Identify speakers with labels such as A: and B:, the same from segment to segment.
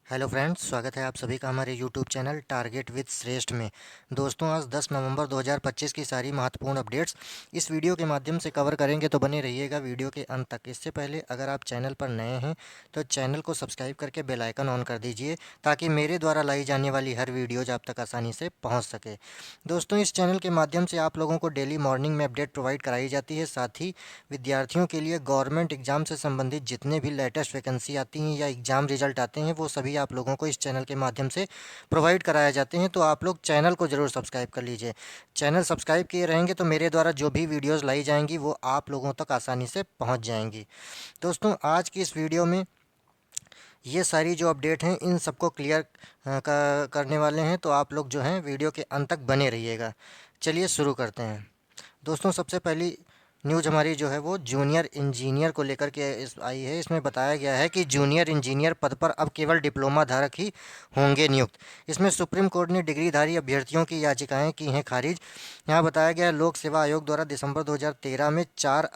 A: Hello friends, स्वागत है आप सभी का हमारे यूट्यूब चैनल टारगेट विद श्रेष्ठ में। दोस्तों, आज 10 नवंबर 2025 की सारी महत्वपूर्ण अपडेट्स इस वीडियो के माध्यम से कवर करेंगे, तो बने रहिएगा वीडियो के अंत तक। इससे पहले अगर आप चैनल पर नए हैं तो चैनल को सब्सक्राइब करके बेल आइकन ऑन कर दीजिए, ताकि मेरे द्वारा लाई जाने वाली हर वीडियोज आप तक आसानी से पहुँच सके। दोस्तों, इस चैनल के माध्यम से आप लोगों को डेली मॉर्निंग में अपडेट प्रोवाइड कराई जाती है। साथ ही विद्यार्थियों के लिए गवर्नमेंट एग्जाम से संबंधित जितने भी लेटेस्ट वैकेंसी आती हैं या एग्ज़ाम रिजल्ट आते हैं, वो सभी आप लोगों को इस चैनल के माध्यम से प्रोवाइड कराए जाते हैं। तो आप लोग चैनल को ज़रूर सब्सक्राइब कर लीजिए। चैनल सब्सक्राइब किए रहेंगे तो मेरे द्वारा जो भी वीडियोज़ लाई जाएंगी वो आप लोगों तक आसानी से पहुंच जाएंगी। दोस्तों, आज की इस वीडियो में ये सारी जो अपडेट हैं इन सबको क्लियर करने वाले हैं, तो आप लोग जो हैं वीडियो के अंत तक बने रहिएगा। चलिए शुरू करते हैं। दोस्तों, सबसे पहली न्यूज़ हमारी जो है वो जूनियर इंजीनियर को लेकर के इस आई है। इसमें बताया गया है कि जूनियर इंजीनियर पद पर अब केवल डिप्लोमा धारक ही होंगे नियुक्त। इसमें सुप्रीम कोर्ट ने डिग्रीधारी अभ्यर्थियों की याचिकाएं की हैं खारिज। यहाँ बताया गया है, लोक सेवा आयोग द्वारा दिसंबर 2013 में 4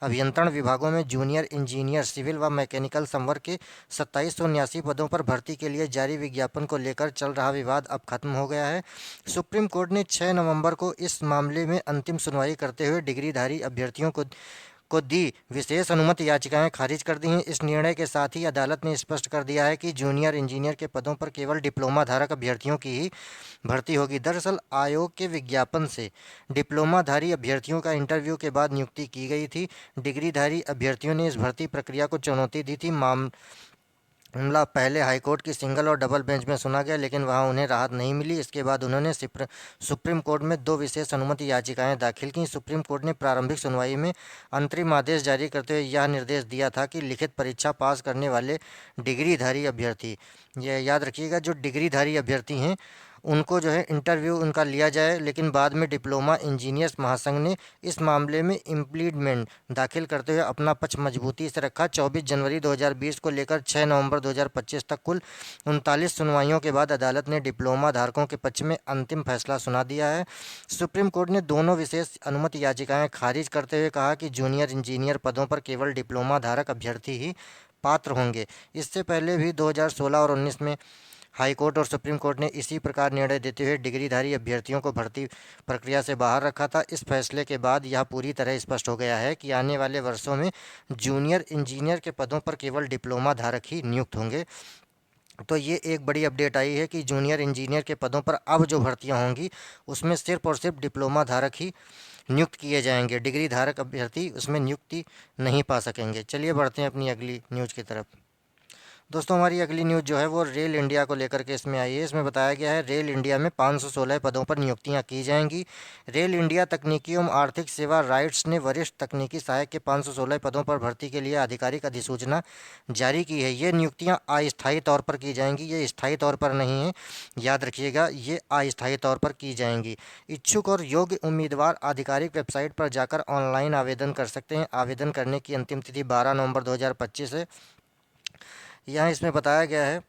A: अभियंत्रण विभागों में जूनियर इंजीनियर सिविल व मैकेनिकल संवर्ग के 2779 पदों पर भर्ती के लिए जारी विज्ञापन को लेकर चल रहा विवाद अब खत्म हो गया है। सुप्रीम कोर्ट ने 6 नवंबर को इस मामले में अंतिम सुनवाई करते हुए डिग्रीधारी अभ्यर्थियों को दी विशेष अनुमति याचिकाएं खारिज कर दी हैं। इस निर्णय के साथ ही अदालत ने स्पष्ट कर दिया है कि जूनियर इंजीनियर के पदों पर केवल डिप्लोमा धारक अभ्यर्थियों की ही भर्ती होगी। दरअसल आयोग के विज्ञापन से डिप्लोमाधारी अभ्यर्थियों का इंटरव्यू के बाद नियुक्ति की गई थी। डिग्रीधारी अभ्यर्थियों ने इस भर्ती प्रक्रिया को चुनौती दी थी। मामला पहले हाईकोर्ट की सिंगल और डबल बेंच में सुना गया, लेकिन वहां उन्हें राहत नहीं मिली। इसके बाद उन्होंने सुप्रीम कोर्ट में 2 विशेष अनुमति याचिकाएं दाखिल की। सुप्रीम कोर्ट ने प्रारंभिक सुनवाई में अंतरिम आदेश जारी करते हुए यह निर्देश दिया था कि लिखित परीक्षा पास करने वाले डिग्रीधारी अभ्यर्थी, यह याद रखिएगा, जो डिग्रीधारी अभ्यर्थी हैं उनको जो है इंटरव्यू उनका लिया जाए। लेकिन बाद में डिप्लोमा इंजीनियर्स महासंघ ने इस मामले में इम्प्लीडमेंट दाखिल करते हुए अपना पक्ष मजबूती से रखा। 24 जनवरी 2020 को लेकर 6 नवंबर 2025 तक कुल 39 सुनवाइयों के बाद अदालत ने डिप्लोमा धारकों के पक्ष में अंतिम फैसला सुना दिया है। सुप्रीम कोर्ट ने दोनों विशेष अनुमति याचिकाएं खारिज करते हुए कहा कि जूनियर इंजीनियर पदों पर केवल डिप्लोमा धारक अभ्यर्थी ही पात्र होंगे। इससे पहले भी 2016 और 19 में हाईकोर्ट और सुप्रीम कोर्ट ने इसी प्रकार निर्णय देते हुए डिग्रीधारी अभ्यर्थियों को भर्ती प्रक्रिया से बाहर रखा था। इस फैसले के बाद यह पूरी तरह स्पष्ट हो गया है कि आने वाले वर्षों में जूनियर इंजीनियर के पदों पर केवल डिप्लोमा धारक ही नियुक्त होंगे। तो ये एक बड़ी अपडेट आई है कि जूनियर इंजीनियर के पदों पर अब जो भर्तियां होंगी उसमें सिर्फ और सिर्फ डिप्लोमा धारक ही नियुक्त किए जाएंगे। डिग्री धारक अभ्यर्थी उसमें नियुक्ति नहीं पा सकेंगे। चलिए बढ़ते हैं अपनी अगली न्यूज़ की तरफ। दोस्तों, हमारी अगली न्यूज़ जो है वो रेल इंडिया को लेकर के इसमें आई है। इसमें बताया गया है, रेल इंडिया में 516 पदों पर नियुक्तियां की जाएंगी। रेल इंडिया तकनीकी एवं आर्थिक सेवा राइट्स ने वरिष्ठ तकनीकी सहायक के 516 पदों पर भर्ती के लिए आधिकारिक अधिसूचना जारी की है। ये नियुक्तियां अस्थायी तौर पर की जाएंगी, ये स्थायी तौर पर नहीं है, याद रखिएगा, ये अस्थायी तौर पर की जाएंगी। इच्छुक और योग्य उम्मीदवार आधिकारिक वेबसाइट पर जाकर ऑनलाइन आवेदन कर सकते हैं। आवेदन करने की अंतिम तिथि 12 नवंबर 2025 है। यहाँ इसमें बताया गया है,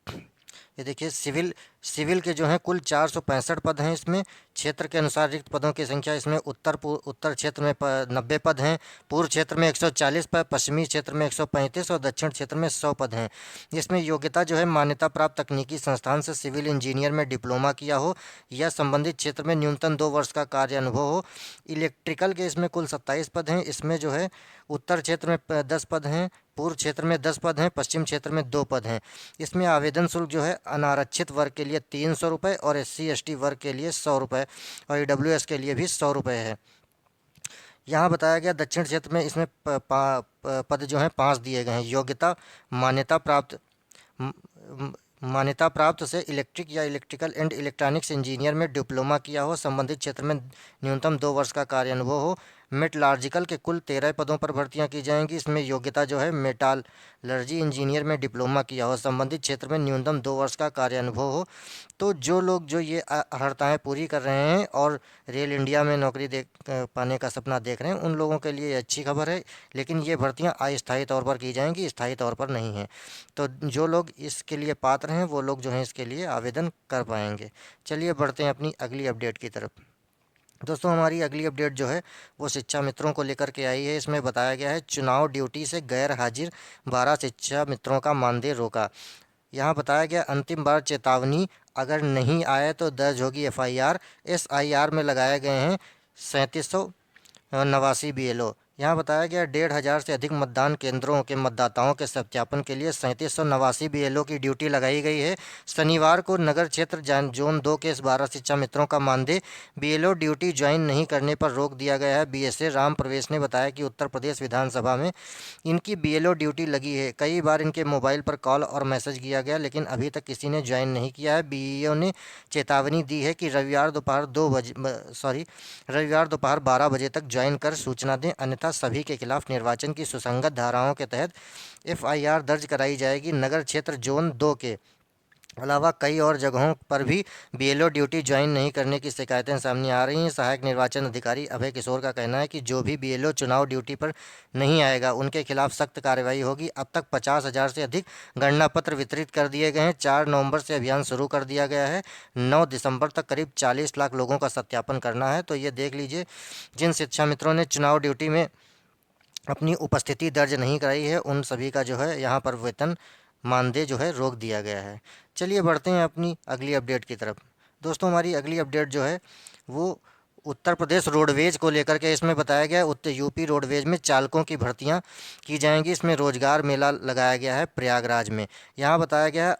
A: ये देखिए, सिविल सिविल के जो हैं कुल 465 पद हैं। इसमें क्षेत्र के अनुसार रिक्त पदों की संख्या इसमें उत्तर क्षेत्र में 90 पद हैं, पूर्व क्षेत्र में 140 पद, पश्चिमी क्षेत्र में 135 और दक्षिण क्षेत्र में 100 पद हैं। इसमें योग्यता जो है, मान्यता प्राप्त तकनीकी संस्थान से सिविल इंजीनियर में डिप्लोमा किया हो या संबंधित क्षेत्र में न्यूनतम 2 वर्ष का कार्य अनुभव हो। इलेक्ट्रिकल के इसमें कुल 27 पद हैं। इसमें जो है उत्तर क्षेत्र में 10 पद हैं, पूर्व क्षेत्र में 10 पद हैं, पश्चिम क्षेत्र में 2 पद हैं। इसमें आवेदन शुल्क जो है अनारक्षित वर्ग के लिए 300 रुपये और SC ST वर्ग के लिए 100 रुपये और EWS के लिए भी 100 रुपये है। यहाँ बताया गया, दक्षिण क्षेत्र में इसमें पद जो हैं 5 दिए गए हैं। योग्यता मान्यता प्राप्त म- म- मान्यता प्राप्त से इलेक्ट्रिक या इलेक्ट्रिकल एंड इलेक्ट्रॉनिक्स इंजीनियर में डिप्लोमा किया हो, संबंधित क्षेत्र में न्यूनतम 2 वर्ष का कार्य अनुभव हो। मेटलर्जिकल के कुल 13 पदों पर भर्तियां की जाएंगी। इसमें योग्यता जो है मेटालर्जी इंजीनियर में डिप्लोमा किया हो, संबंधित क्षेत्र में न्यूनतम 2 वर्ष का कार्य अनुभव हो। तो जो लोग जो ये अर्हताएँ पूरी कर रहे हैं और रेल इंडिया में नौकरी पाने का सपना देख रहे हैं, उन लोगों के लिए अच्छी खबर है। लेकिन ये भर्तियां अस्थायी तौर पर की जाएंगी, स्थायी तौर पर नहीं हैं। तो जो लोग इसके लिए पात्र हैं वो लोग जो हैं इसके लिए आवेदन कर पाएंगे। चलिए बढ़ते हैं अपनी अगली अपडेट की तरफ। दोस्तों, हमारी अगली अपडेट जो है वो शिक्षा मित्रों को लेकर के आई है। इसमें बताया गया है, चुनाव ड्यूटी से गैर हाजिर 12 शिक्षा मित्रों का मानदेय रोका। यहाँ बताया गया अंतिम बार चेतावनी अगर नहीं आए तो दर्ज होगी एफआईआर। एसआईआर में लगाए गए हैं 3789 बीएलओ। यहाँ बताया गया 1,500 से अधिक मतदान केंद्रों के मतदाताओं के सत्यापन के लिए 3789 बीएलओ की ड्यूटी लगाई गई है। शनिवार को नगर क्षेत्र जोन 2 के 12 शिक्षा मित्रों का मानदेय बीएलओ ड्यूटी ज्वाइन नहीं करने पर रोक दिया गया है। बीएसए राम प्रवेश ने बताया कि उत्तर प्रदेश विधानसभा में इनकी बीएलओ ड्यूटी लगी है। कई बार इनके मोबाइल पर कॉल और मैसेज किया गया, लेकिन अभी तक किसी ने ज्वाइन नहीं किया है। बीईओ ने चेतावनी दी है कि रविवार दोपहर 12 बजे तक ज्वाइन कर सूचना दें, अन्यथा सभी के खिलाफ निर्वाचन की सुसंगत धाराओं के तहत एफआईआर दर्ज कराई जाएगी। नगर क्षेत्र जोन 2 के अलावा कई और जगहों पर भी बीएलओ ड्यूटी ज्वाइन नहीं करने की शिकायतें सामने आ रही हैं। सहायक निर्वाचन अधिकारी अभय किशोर का कहना है कि जो भी बीएलओ चुनाव ड्यूटी पर नहीं आएगा उनके खिलाफ सख्त कार्रवाई होगी। अब तक 50,000 से अधिक गणना पत्र वितरित कर दिए गए हैं। 4 नवंबर से अभियान शुरू कर दिया गया है। 9 दिसंबर तक करीब 40 लाख लोगों का सत्यापन करना है। तो ये देख लीजिए, जिन शिक्षा मित्रों ने चुनाव ड्यूटी में अपनी उपस्थिति दर्ज नहीं कराई है उन सभी का जो है यहाँ पर वेतन मानदेय जो है रोक दिया गया है। चलिए बढ़ते हैं अपनी अगली अपडेट की तरफ। दोस्तों, हमारी अगली अपडेट जो है वो उत्तर प्रदेश रोडवेज को लेकर के इसमें बताया गया है। उत्तर यूपी रोडवेज में चालकों की भर्तियां की जाएंगी। इसमें रोजगार मेला लगाया गया है प्रयागराज में। यहाँ बताया गया है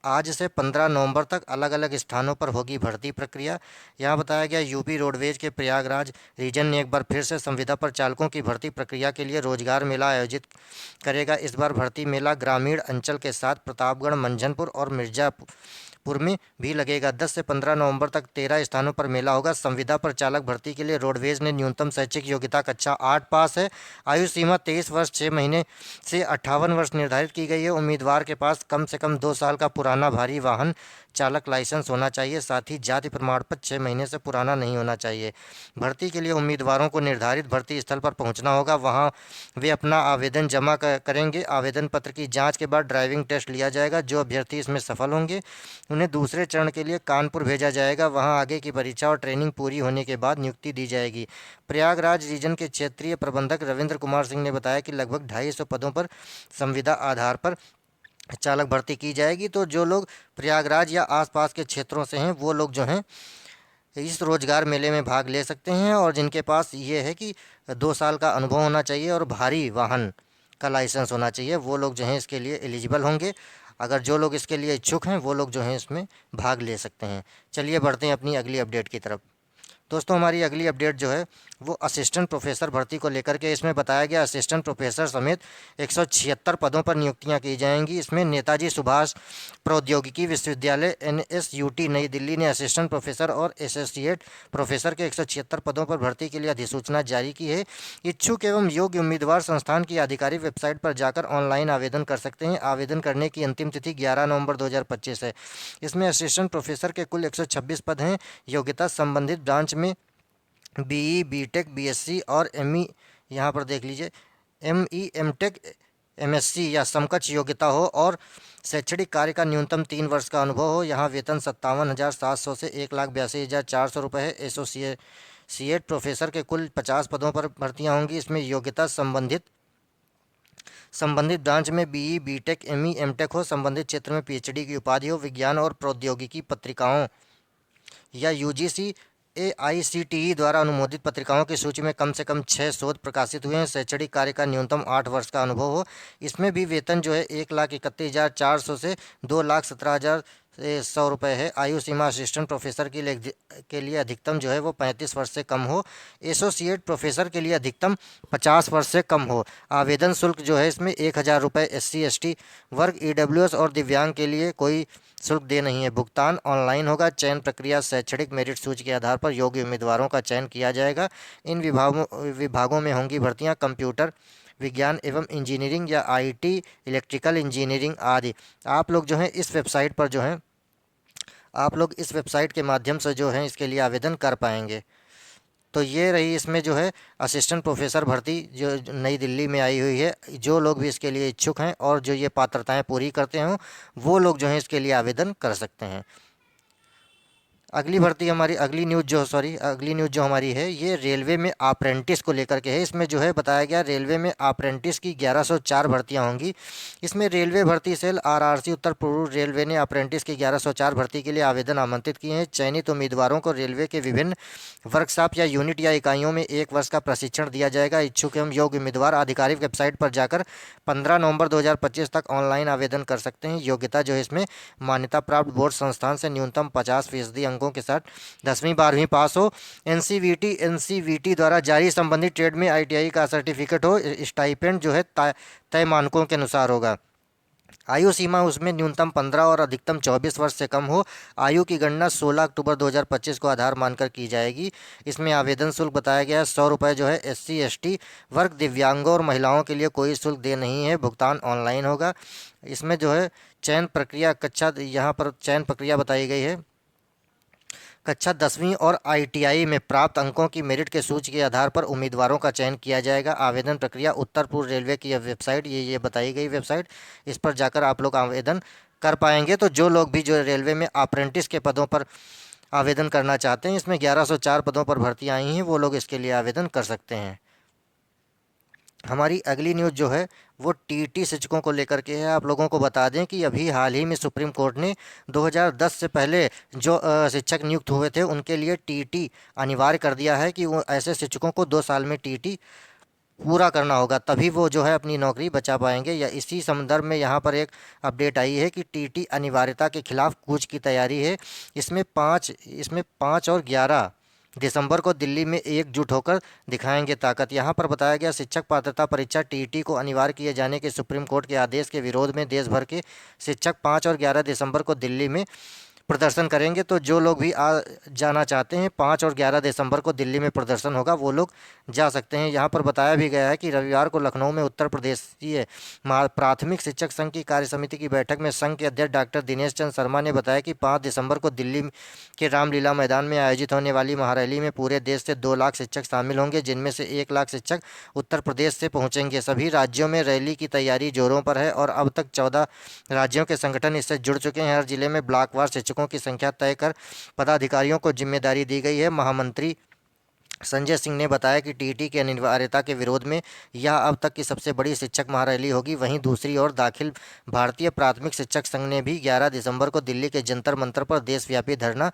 A: आज से 15 नवंबर तक अलग अलग स्थानों पर होगी भर्ती प्रक्रिया। यहाँ बताया गया यूपी रोडवेज के प्रयागराज रीजन ने एक बार फिर से संविदा पर चालकों की भर्ती प्रक्रिया के लिए रोजगार मेला आयोजित करेगा। इस बार भर्ती मेला ग्रामीण अंचल के साथ प्रतापगढ़, मंझनपुर और मिर्जापुर में भी लगेगा। 10 से 15 नवंबर तक 13 स्थानों पर मेला होगा। संविदा पर चालक भर्ती के लिए रोडवेज ने न्यूनतम शैक्षिक योग्यता कक्षा 8 पास है। आयु सीमा 23 वर्ष 6 महीने से 58 वर्ष निर्धारित की गई है। उम्मीदवार के पास कम से कम 2 साल का पुराना भारी वाहन चालक लाइसेंस होना चाहिए। साथ ही जाति प्रमाण पत्र 6 महीने से पुराना नहीं होना चाहिए। भर्ती के लिए उम्मीदवारों को निर्धारित भर्ती स्थल पर पहुंचना होगा। वहां वे अपना आवेदन जमा करेंगे। आवेदन पत्र की जांच के बाद ड्राइविंग टेस्ट लिया जाएगा। जो अभ्यर्थी इसमें सफल होंगे उन्हें दूसरे चरण के लिए कानपुर भेजा जाएगा। वहां आगे की परीक्षा और ट्रेनिंग पूरी होने के बाद नियुक्ति दी जाएगी। प्रयागराज रीजन के क्षेत्रीय प्रबंधक रविंद्र कुमार सिंह ने बताया कि लगभग 250 पदों पर संविदा आधार पर चालक भर्ती की जाएगी। तो जो लोग प्रयागराज या आसपास के क्षेत्रों से हैं वो लोग जो हैं इस रोजगार मेले में भाग ले सकते हैं। और जिनके पास ये है कि 2 साल का अनुभव होना चाहिए और भारी वाहन का लाइसेंस होना चाहिए, वो लोग जो हैं इसके लिए एलिजिबल होंगे। अगर जो लोग इसके लिए इच्छुक हैं वो लोग जो हैं इसमें भाग ले सकते हैं। चलिए बढ़ते हैं अपनी अगली अपडेट की तरफ। दोस्तों, हमारी अगली अपडेट जो है वो असिस्टेंट प्रोफेसर भर्ती को लेकर के। इसमें बताया गया असिस्टेंट प्रोफेसर समेत 176 पदों पर नियुक्तियां की जाएंगी। इसमें नेताजी सुभाष प्रौद्योगिकी विश्वविद्यालय NSUT नई दिल्ली ने असिस्टेंट प्रोफेसर और एसोसिएट प्रोफेसर के 176 पदों पर भर्ती के लिए अधिसूचना जारी की है। इच्छुक एवं योग्य उम्मीदवार संस्थान की आधिकारिक वेबसाइट पर जाकर ऑनलाइन आवेदन कर सकते हैं। आवेदन करने की अंतिम तिथि 11 नवंबर 2025 है। इसमें असिस्टेंट प्रोफेसर के कुल 126 पद हैं। योग्यता संबंधित ब्रांच में BE, BTech, BSc और ME, यहाँ पर देख लीजिए ME, MTech, MSc या समकक्ष योग्यता हो और शैक्षणिक कार्य का न्यूनतम 3 वर्ष का अनुभव हो। यहाँ वेतन 57,700 से 1,82,400 रुपये है। एसोसिएट प्रोफेसर के कुल 50 पदों पर भर्तियाँ होंगी। इसमें योग्यता संबंधित ब्रांच में BE, BTech, ME, MTech हो। संबंधित क्षेत्र में PhD की उपाधि हो। विज्ञान और प्रौद्योगिकी पत्रिकाओं या UGC AICTE द्वारा अनुमोदित पत्रिकाओं की सूची में कम से कम 6 शोध प्रकाशित हुए हैं। शैक्षणिक कार्य का न्यूनतम 8 वर्ष का अनुभव हो। इसमें भी वेतन जो है 1,31,400 से 2,17,100 रुपये है। आयु सीमा असिस्टेंट प्रोफेसर के लिए अधिकतम जो है वो 35 वर्ष से कम हो। एसोसिएट प्रोफेसर के लिए अधिकतम 50 वर्ष से कम हो। आवेदन शुल्क जो है इसमें 1,000 रुपये SC ST वर्ग EWS और दिव्यांग के लिए कोई शुल्क दे नहीं है। भुगतान ऑनलाइन होगा। चयन प्रक्रिया शैक्षणिक मेरिट सूची के आधार पर योग्य उम्मीदवारों का चयन किया जाएगा। इन विभागों में होंगी भर्तियां कंप्यूटर विज्ञान एवं इंजीनियरिंग या IT, इलेक्ट्रिकल इंजीनियरिंग आदि। आप लोग जो हैं इस वेबसाइट पर जो हैं आप लोग इस वेबसाइट के माध्यम से जो है इसके लिए आवेदन कर पाएंगे। तो ये रही इसमें जो है असिस्टेंट प्रोफेसर भर्ती जो नई दिल्ली में आई हुई है। जो लोग भी इसके लिए इच्छुक हैं और जो ये पात्रताएं पूरी करते हों वो लोग जो हैं इसके लिए आवेदन कर सकते हैं। अगली भर्ती हमारी अगली न्यूज़ जो हमारी है ये रेलवे में अप्रेंटिस को लेकर के है। इसमें जो है बताया गया रेलवे में अप्रेंटिस की 1104 भर्तियां होंगी। इसमें रेलवे भर्ती सेल आरआरसी उत्तर पूर्व रेलवे ने अप्रेंटिस की 1104 भर्ती के लिए आवेदन आमंत्रित किए हैं। चयनित उम्मीदवारों को रेलवे के विभिन्न वर्कशॉप या यूनिट या इकाइयों में 1 वर्ष का प्रशिक्षण दिया जाएगा। इच्छुक एवं योग्य उम्मीदवार आधिकारिक वेबसाइट पर जाकर 15 नवंबर 2025 तक ऑनलाइन आवेदन कर सकते हैं। योग्यता जो है इसमें मान्यता प्राप्त बोर्ड संस्थान से न्यूनतम 50% अंकों के साथ 10वीं 12वीं पास हो, एनसीवीटी द्वारा जारी संबंधित ट्रेड में आईटीआई का सर्टिफिकेट हो। स्टाइपेंड जो है तय मानकों के अनुसार होगा। आयु सीमा उसमें न्यूनतम 15 और अधिकतम 24 वर्ष से कम हो। आयु की गणना 16 अक्टूबर 2025 को आधार मानकर की जाएगी। इसमें आवेदन शुल्क बताया गया है 100 रुपये जो है एससी एसटी वर्ग, दिव्यांगों और महिलाओं के लिए कोई शुल्क दे नहीं है। भुगतान ऑनलाइन होगा। इसमें जो है यहाँ पर चयन प्रक्रिया बताई गई है। कक्षा 10वीं और आईटीआई में प्राप्त अंकों की मेरिट के सूची के आधार पर उम्मीदवारों का चयन किया जाएगा। आवेदन प्रक्रिया उत्तर पूर्व रेलवे की वेबसाइट ये बताई गई वेबसाइट, इस पर जाकर आप लोग आवेदन कर पाएंगे। तो जो लोग भी जो रेलवे में अप्रेंटिस के पदों पर आवेदन करना चाहते हैं, इसमें 1104 पदों पर भर्ती आई हैं, वो लोग इसके लिए आवेदन कर सकते हैं। हमारी अगली न्यूज़ जो है वो टीटी शिक्षकों को लेकर के है। आप लोगों को बता दें कि अभी हाल ही में सुप्रीम कोर्ट ने 2010 से पहले जो शिक्षक नियुक्त हुए थे उनके लिए टीटी अनिवार्य कर दिया है कि वो ऐसे शिक्षकों को 2 साल में टीटी पूरा करना होगा, तभी वो जो है अपनी नौकरी बचा पाएंगे। या इसी संदर्भ में यहाँ पर एक अपडेट आई है कि टीटी अनिवार्यता के खिलाफ कूच की तैयारी है। इसमें 5 और 11 दिसंबर को दिल्ली में एकजुट होकर दिखाएंगे ताकत। यहाँ पर बताया गया शिक्षक पात्रता परीक्षा टीटी को अनिवार्य किए जाने के सुप्रीम कोर्ट के आदेश के विरोध में देश भर के शिक्षक 5 और 11 दिसंबर को दिल्ली में प्रदर्शन करेंगे। तो जो लोग भी जाना चाहते हैं 5 और 11 दिसंबर को दिल्ली में प्रदर्शन होगा, वो लोग जा सकते हैं। यहाँ पर बताया भी गया है कि रविवार को लखनऊ में उत्तर प्रदेशीय प्राथमिक शिक्षक संघ की कार्य समिति की बैठक में संघ के अध्यक्ष डॉक्टर दिनेश चंद्र शर्मा ने बताया कि 5 दिसंबर को दिल्ली के रामलीला मैदान में आयोजित होने वाली महारैली में पूरे देश से 2 लाख शिक्षक शामिल होंगे, जिनमें से 1 लाख शिक्षक उत्तर प्रदेश से पहुंचेंगे। सभी राज्यों में रैली की तैयारी जोरों पर है और अब तक 14 राज्यों के संगठन इससे जुड़ चुके हैं। हर जिले में ब्लॉकवार शिक्षकों की संख्या तय कर पदाधिकारियों को जिम्मेदारी दी गई है। महामंत्री संजय सिंह ने बताया कि टीटी की अनिवार्यता के विरोध में यह अब तक की सबसे बड़ी शिक्षक महारैली होगी। वहीं दूसरी ओर दाखिल भारतीय प्राथमिक शिक्षक संघ ने भी 11 दिसंबर को दिल्ली के जंतर मंतर पर देशव्यापी धरना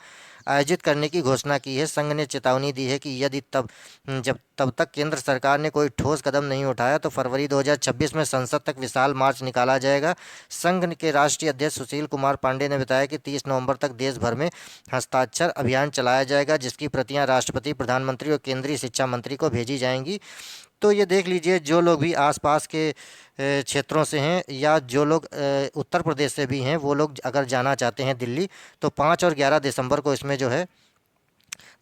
A: आयोजित करने की घोषणा की है। संघ ने चेतावनी दी है कि यदि तब तक केंद्र सरकार ने कोई ठोस कदम नहीं उठाया तो फरवरी 2026 में संसद तक विशाल मार्च निकाला जाएगा। संघ के राष्ट्रीय अध्यक्ष सुशील कुमार पांडे ने बताया कि 30 नवंबर तक देश भर में हस्ताक्षर अभियान चलाया जाएगा, जिसकी प्रतियां राष्ट्रपति, प्रधानमंत्री और केंद्रीय शिक्षा मंत्री को भेजी जाएंगी। तो ये देख लीजिए, जो लोग भी आसपास के क्षेत्रों से हैं या जो लोग उत्तर प्रदेश से भी हैं, वो लोग अगर जाना चाहते हैं दिल्ली तो 5 और 11 दिसंबर को इसमें जो है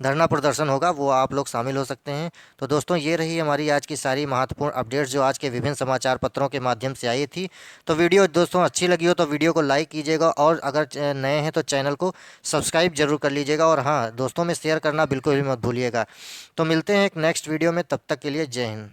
A: धरना प्रदर्शन होगा, वो आप लोग शामिल हो सकते हैं। तो दोस्तों, ये रही हमारी आज की सारी महत्वपूर्ण अपडेट्स जो आज के विभिन्न समाचार पत्रों के माध्यम से आई थी। तो वीडियो दोस्तों अच्छी लगी हो तो वीडियो को लाइक कीजिएगा और अगर नए हैं तो चैनल को सब्सक्राइब जरूर कर लीजिएगा और हाँ, दोस्तों में शेयर करना बिल्कुल भी मत भूलिएगा। तो मिलते हैं एक नेक्स्ट वीडियो में, तब तक के लिए जय हिंद।